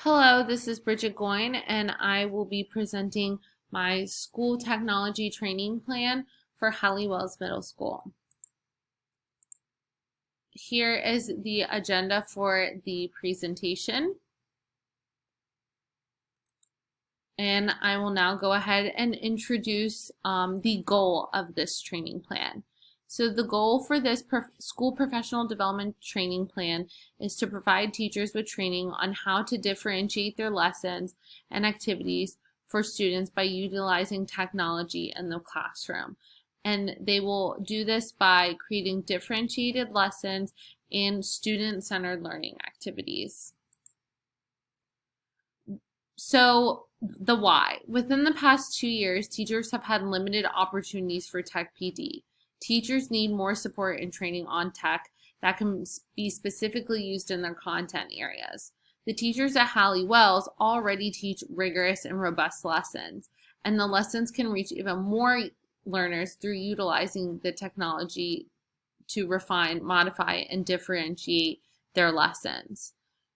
Hello, this is Bridget Goyne, and I will be presenting my school technology training plan for Halliwells Middle School. Here is the agenda for the presentation. And I will now go ahead and introduce the goal of this training plan. So the goal for this school professional development training plan is to provide teachers with training on how to differentiate their lessons and activities for students by utilizing technology in the classroom. And they will do this by creating differentiated lessons and student-centered learning activities. So the why. Within the past 2 years, teachers have had limited opportunities for tech PD. Teachers need more support and training on tech that can be specifically used in their content areas. The teachers at Halliwells already teach rigorous and robust lessons, and the lessons can reach even more learners through utilizing the technology to refine, modify, and differentiate their lessons.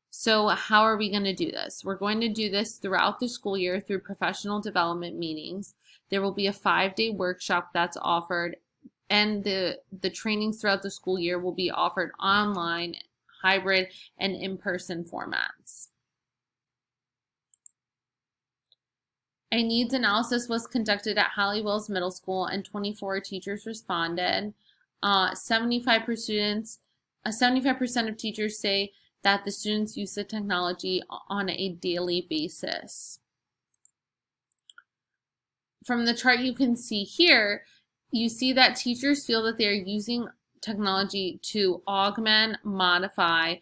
So how are we going to do this? We're going to do this throughout the school year through professional development meetings. There will be a 5-day workshop that's offered, and the trainings throughout the school year will be offered online, hybrid, and in-person formats. A needs analysis was conducted at Halliwells Middle School, and 24 teachers responded. 75% of teachers say that the students use the technology on a daily basis. From the chart you can see here, you see that teachers feel that they're using technology to augment, modify,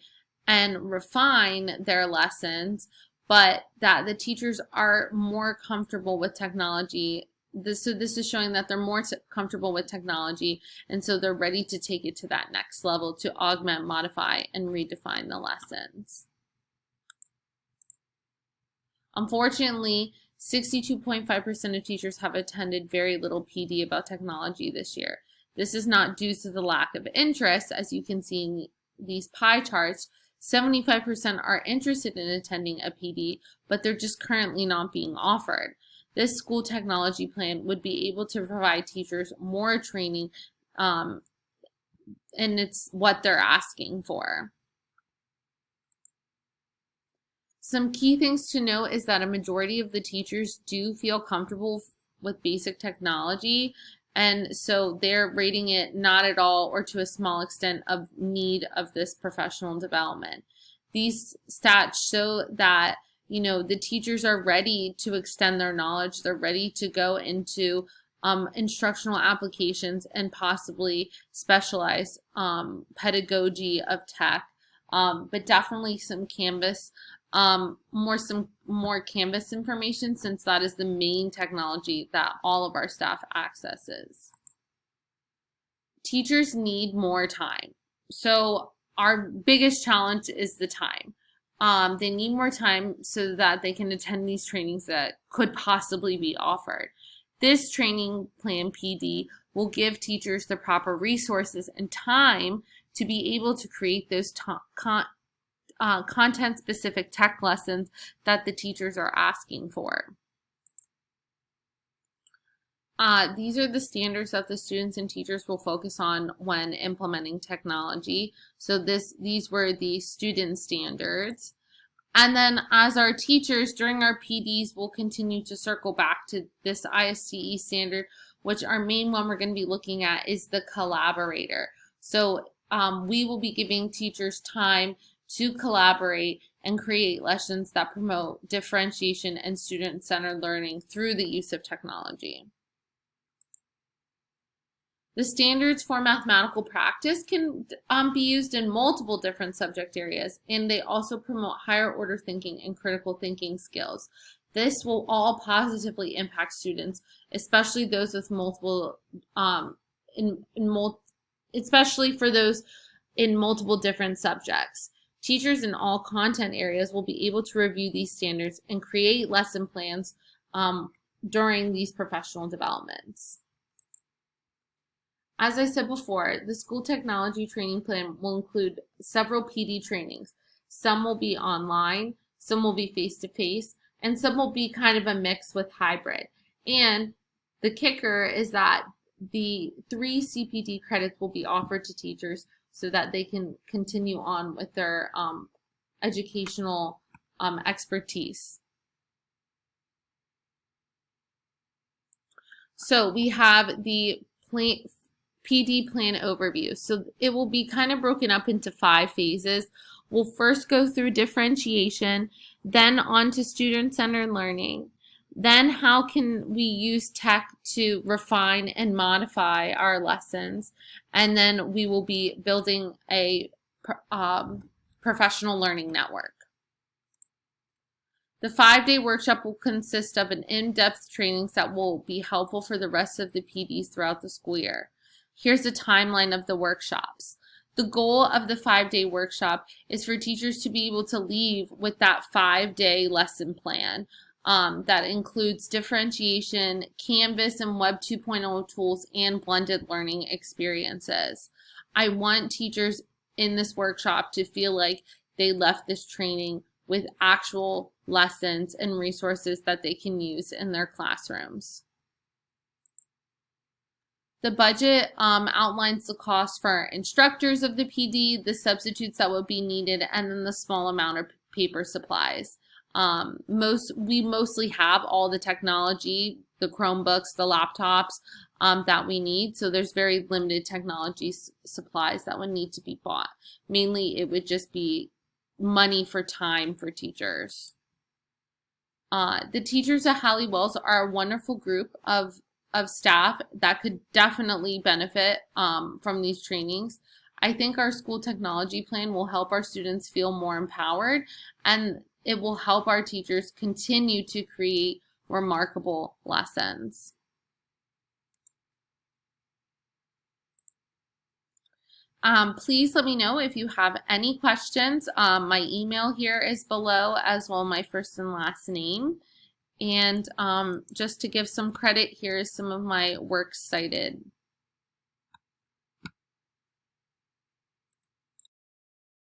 and refine their lessons, but that the teachers are more comfortable with technology. So this is showing that they're more comfortable with technology, and so they're ready to take it to that next level to augment, modify, and redefine the lessons. Unfortunately, 62.5% of teachers have attended very little PD about technology this year. This is not due to the lack of interest, as you can see in these pie charts. 75% are interested in attending a PD, but they're just currently not being offered. This school technology plan would be able to provide teachers more training, and it's what they're asking for. Some key things to note is that a majority of the teachers do feel comfortable with basic technology, and so they're rating it not at all or to a small extent of need of this professional development. These stats show that the teachers are ready to extend their knowledge. They're ready to go into instructional applications and possibly specialized pedagogy of tech, but definitely some Canvas, more Canvas information, since that is the main technology that all of our staff accesses. Teachers need more time. So our biggest challenge is the time. They need more time so that they can attend these trainings that could possibly be offered. This training plan PD will give teachers the proper resources and time to be able to create those content-specific tech lessons that the teachers are asking for. These are the standards that the students and teachers will focus on when implementing technology. So these were the student standards. And then as our teachers during our PDs, we'll continue to circle back to this ISTE standard, which our main one we're going to be looking at is the collaborator. So we will be giving teachers time to collaborate and create lessons that promote differentiation and student-centered learning through the use of technology. The standards for mathematical practice can be used in multiple different subject areas, and they also promote higher order thinking and critical thinking skills. This will all positively impact students, especially those with multiple, especially for those in multiple different subjects. Teachers in all content areas will be able to review these standards and create lesson plans during these professional developments. As I said before, the school technology training plan will include several PD trainings. Some will be online, some will be face-to-face, and some will be kind of a mix with hybrid. And the kicker is that the 3 CPD credits will be offered to teachers so that they can continue on with their educational expertise. So we have the PD plan overview. So it will be kind of broken up into 5 phases. We'll first go through differentiation, then on to student-centered learning. Then how can we use tech to refine and modify our lessons? And then we will be building a professional learning network. The 5-day workshop will consist of an in-depth trainings that will be helpful for the rest of the PDs throughout the school year. Here's the timeline of the workshops. The goal of the 5-day workshop is for teachers to be able to leave with that 5-day lesson plan that includes differentiation, Canvas and Web 2.0 tools, and blended learning experiences. I want teachers in this workshop to feel like they left this training with actual lessons and resources that they can use in their classrooms. The budget outlines the cost for instructors of the PD, the substitutes that would be needed, and then the small amount of paper supplies. We mostly have all the technology, the Chromebooks, the laptops that we need, so there's very limited technology supplies that would need to be bought. Mainly it would just be money for time for teachers. The teachers at Hallie Wells are a wonderful group of staff that could definitely benefit from these trainings. I think our school technology plan will help our students feel more empowered, and it will help our teachers continue to create remarkable lessons. Please let me know if you have any questions. My email here is below, as well my first and last name. And just to give some credit, here is some of my work cited.